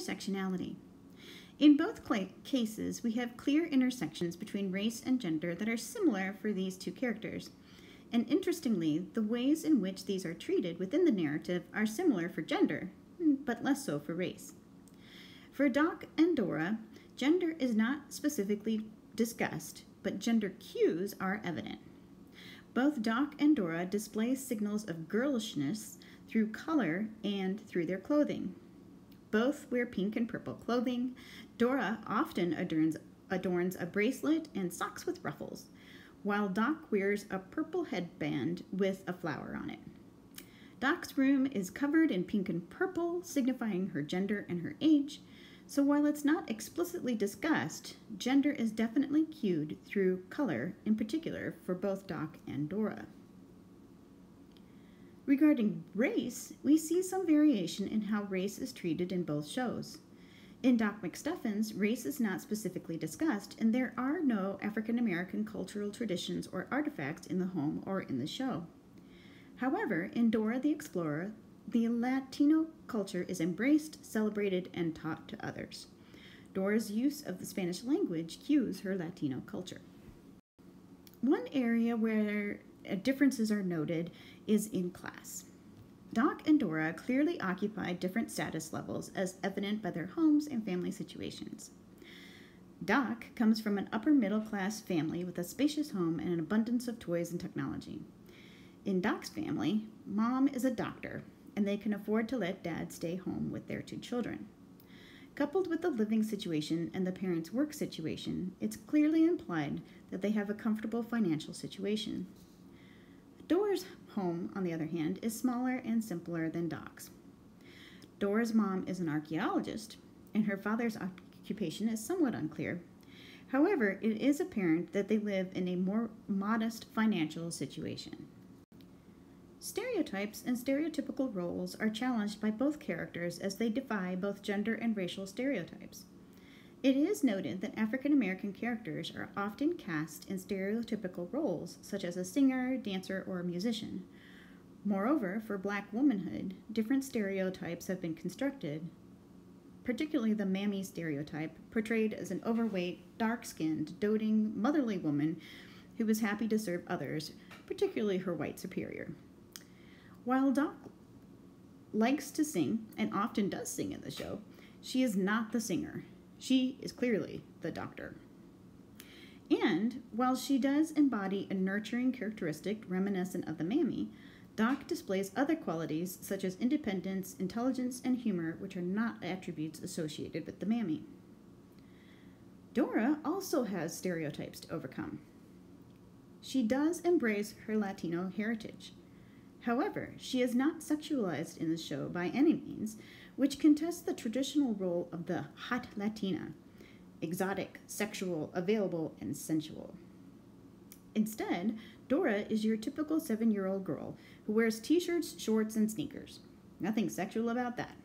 intersectionality. In both cases, we have clear intersections between race and gender that are similar for these two characters. And interestingly, the ways in which these are treated within the narrative are similar for gender, but less so for race. For Doc and Dora, gender is not specifically discussed, but gender cues are evident. Both Doc and Dora display signals of girlishness through color and through their clothing. Both wear pink and purple clothing. Dora often adorns a bracelet and socks with ruffles, while Doc wears a purple headband with a flower on it. Doc's room is covered in pink and purple, signifying her gender and her age, so while it's not explicitly discussed, gender is definitely cued through color, in particular for both Doc and Dora. Regarding race, we see some variation in how race is treated in both shows. In Doc McStuffins, race is not specifically discussed, and there are no African American cultural traditions or artifacts in the home or in the show. However, in Dora the Explorer, the Latino culture is embraced, celebrated, and taught to others. Dora's use of the Spanish language cues her Latino culture. One area where differences are noted is in class. Doc and Dora clearly occupy different status levels as evident by their homes and family situations. Doc comes from an upper middle class family with a spacious home and an abundance of toys and technology. In Doc's family, Mom is a doctor, and they can afford to let Dad stay home with their two children. Coupled with the living situation and the parents' work situation, it's clearly implied that they have a comfortable financial situation. Dora's home, on the other hand, is smaller and simpler than Doc's. Dora's mom is an archaeologist, and her father's occupation is somewhat unclear. However, it is apparent that they live in a more modest financial situation. Stereotypes and stereotypical roles are challenged by both characters as they defy both gender and racial stereotypes. It is noted that African American characters are often cast in stereotypical roles, such as a singer, dancer, or a musician. Moreover, for Black womanhood, different stereotypes have been constructed, particularly the mammy stereotype, portrayed as an overweight, dark-skinned, doting, motherly woman who is happy to serve others, particularly her white superior. While Doc likes to sing, and often does sing in the show, she is not the singer. She is clearly the doctor. And while she does embody a nurturing characteristic reminiscent of the mammy, Doc displays other qualities such as independence, intelligence, and humor, which are not attributes associated with the mammy. Dora also has stereotypes to overcome. She does embrace her Latino heritage. However, she is not sexualized in the show by any means, which contests the traditional role of the hot Latina, exotic, sexual, available, and sensual. Instead, Dora is your typical 7-year-old girl who wears t-shirts, shorts, and sneakers. Nothing sexual about that.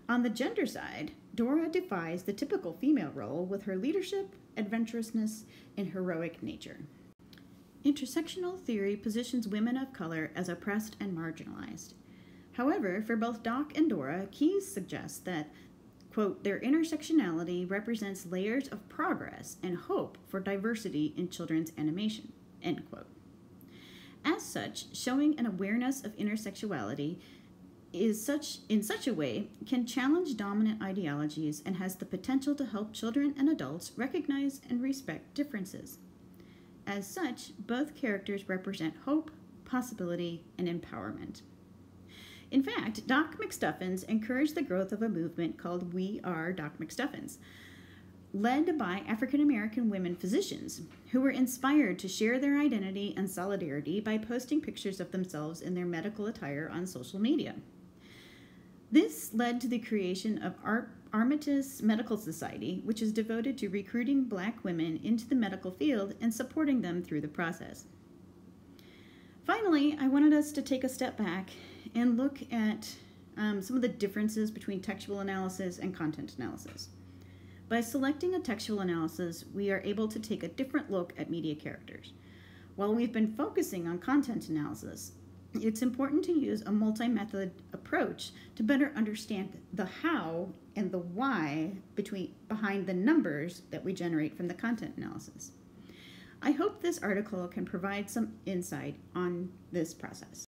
On the gender side, Dora defies the typical female role with her leadership, adventurousness, and heroic nature. Intersectional theory positions women of color as oppressed and marginalized. However, for both Doc and Dora, Keyes suggests that, quote, their intersectionality represents layers of progress and hope for diversity in children's animation, end quote. As such, showing an awareness of intersexuality in such a way can challenge dominant ideologies and has the potential to help children and adults recognize and respect differences. As such, both characters represent hope, possibility, and empowerment. In fact, Doc McStuffins encouraged the growth of a movement called We Are Doc McStuffins, led by African American women physicians who were inspired to share their identity and solidarity by posting pictures of themselves in their medical attire on social media. This led to the creation of Armitage Medical Society, which is devoted to recruiting Black women into the medical field and supporting them through the process. Finally, I wanted us to take a step back and look at some of the differences between textual analysis and content analysis. By selecting a textual analysis, we are able to take a different look at media characters. While we've been focusing on content analysis, It's important to use a multi-method approach to better understand the how and the why behind the numbers that we generate from the content analysis. I hope this article can provide some insight on this process.